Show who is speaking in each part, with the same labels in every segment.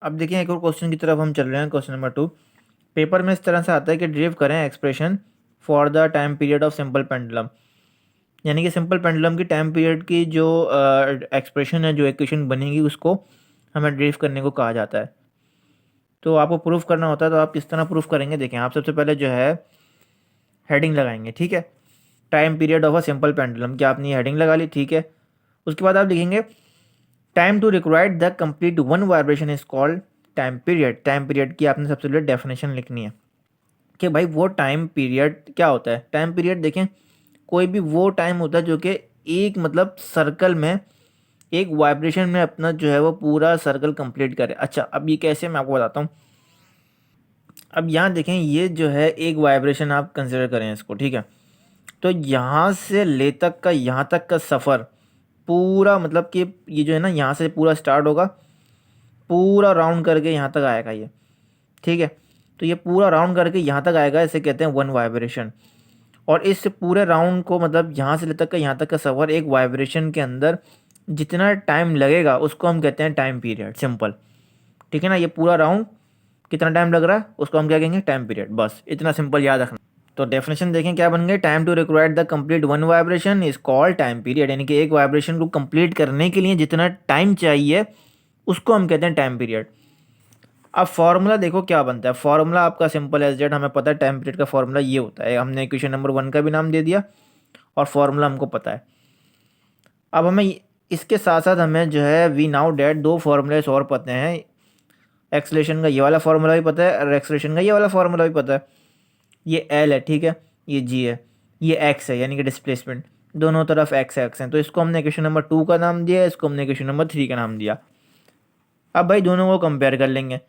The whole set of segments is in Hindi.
Speaker 1: अब देखिए एक और क्वेश्चन की तरफ हम चल रहे हैं, क्वेश्चन नंबर 2। पेपर में इस तरह से आता है कि ड्राइव करें expression for the time period of simple pendulum, यानी कि सिंपल पेंडुलम की टाइम पीरियड की जो एक्सप्रेशन है, जो इक्वेशन बनेगी, उसको हमें ड्राइव करने को कहा जाता है। तो आपको प्रूफ करना होता है, तो आप किस तरह प्रूफ करेंगे? देखें, आप सबसे पहले जो है हेडिंग लगाएंगे, ठीक है। Time period of a simple pendulum की आपने हेडिंग लगा ली, ठीक है। उसके बाद आप लिखेंगे time to required the complete one vibration is called time period. Time period की आपने सबसे पहले डेफिनेशन लिखनी है कि भाई वो टाइम पीरियड क्या होता है। टाइम पीरियड देखें, कोई भी वो टाइम होता है जो कि एक मतलब सर्कल में, एक वाइब्रेशन में अपना जो है वो पूरा सर्कल कंप्लीट करे। अच्छा, अब ये कैसे, मैं आपको बताता हूँ। अब यहाँ देखें, ये जो है एक वाइब्रेशन आप कंसिडर करें इसको, ठीक है। तो यहाँ से ले तक का, यहाँ तक का सफ़र पूरा, मतलब कि ये जो है ना, यहाँ से पूरा स्टार्ट होगा, पूरा राउंड करके यहाँ तक आएगा ये, ठीक है। तो ये पूरा राउंड करके यहाँ तक आएगा, इसे कहते हैं वन वाइब्रेशन। और इस पूरे राउंड को, मतलब यहाँ से ले तक का, यहाँ तक का सफ़र, एक वाइब्रेशन के अंदर जितना टाइम लगेगा उसको हम कहते हैं टाइम पीरियड, सिंपल, ठीक है ना। ये पूरा राउंड कितना टाइम लग रहा है उसको हम क्या कहेंगे? Time period. बस इतना सिंपल याद रखना। तो डेफिनेशन देखें क्या बन गई, time to required the complete one vibration is called time period, यानी कि एक वाइब्रेशन को कंप्लीट करने के लिए जितना टाइम चाहिए उसको हम कहते हैं टाइम पीरियड। अब फॉर्मूला देखो क्या बनता है। फॉर्मूला आपका सिंपल एज जेड, हमें पता है टाइम पीरियड का फॉर्मूला ये होता है। हमने इक्वेशन नंबर 1 का भी नाम दे दिया और फॉर्मूला हमको पता है। अब हमें इसके साथ साथ हमें जो है वी नाउ डेट दो फॉर्मूले और पता हैं। एक्सलेशन का ये वाला फॉर्मूला भी पता है और एक्सलेशन का ये वाला फॉर्मूला भी पता है। ये एल है, ठीक है, ये जी है, ये एक्स है, यानी कि डिस्प्लेसमेंट, दोनों तरफ एक्स एक्स हैं। तो इसको हमने इक्वेशन नंबर 2 का नाम दिया, इसको हमने इक्वेशन नंबर 3 का नाम दिया। अब भाई दोनों को कंपेयर कर लेंगे,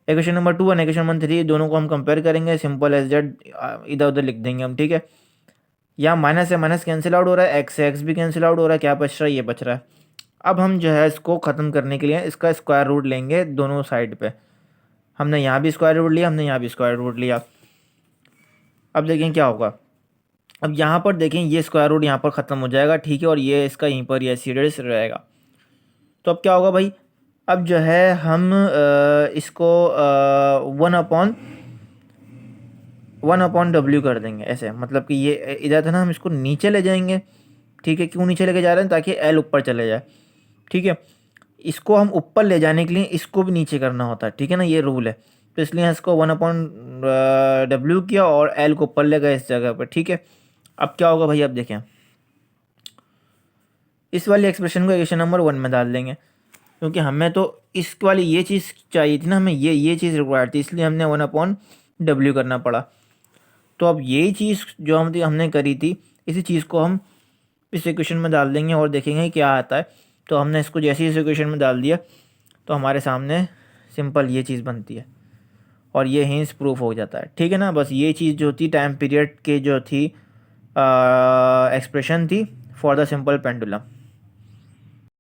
Speaker 1: इक्वेशन नंबर 2 और इक्वेशन नंबर 3, दोनों को हम कंपेयर करेंगे। सिंपल एज जेड इधर उधर लिख देंगे हम, ठीक है। यहाँ माइनस से माइनस कैंसिल आउट हो रहा है, एक्स से एक्स भी कैंसिल आउट हो रहा है, क्या बच रहा है? ये बच रहा है। अब हम जो है इसको ख़त्म करने के लिए इसका स्क्वायर रूट लेंगे दोनों साइड पे। हमने यहाँ भी स्क्वायर रूट लिया, हमने यहाँ भी स्क्वायर रूट लिया। अब देखें क्या होगा। अब यहाँ पर देखें, ये स्क्वायर रूट यहाँ पर ख़त्म हो जाएगा, ठीक है, और ये इसका यहीं पर ये सीरीज रहेगा। तो अब क्या होगा भाई, अब जो है हम इसको 1/1/W कर देंगे ऐसे, मतलब कि ये इधर था ना, हम इसको नीचे ले जाएंगे, ठीक है। क्यों नीचे लेके जा रहे हैं? ताकि एल ऊपर चले जाए, ठीक है। इसको हम ऊपर ले जाने के लिए इसको भी नीचे करना होता है, ठीक है ना, ये रूल है। तो इसलिए इसको 1/W किया और एल को ऊपर ले गए इस जगह पर, ठीक है। अब क्या होगा भाई, अब देखें, इस वाली एक्सप्रेशन को इक्वेशन नंबर 1 में डाल देंगे, क्योंकि हमें तो इस वाली ये चीज़ चाहिए थी ना, हमें ये चीज़ रिक्वायर्ड थी, इसलिए हमने 1/W करना पड़ा। तो अब यही चीज़ जो हमने करी थी, इसी चीज़ को हम इस इक्वेशन में डाल देंगे और देखेंगे क्या आता है। तो हमने इसको जैसे ही इस इक्वेशन में डाल दिया तो हमारे सामने सिंपल ये चीज़ बनती है और ये हिंस प्रूफ हो जाता है, ठीक है ना। बस ये चीज़ जो थी टाइम पीरियड के जो थी एक्सप्रेशन थी फॉर द सिंपल पेंडुलम।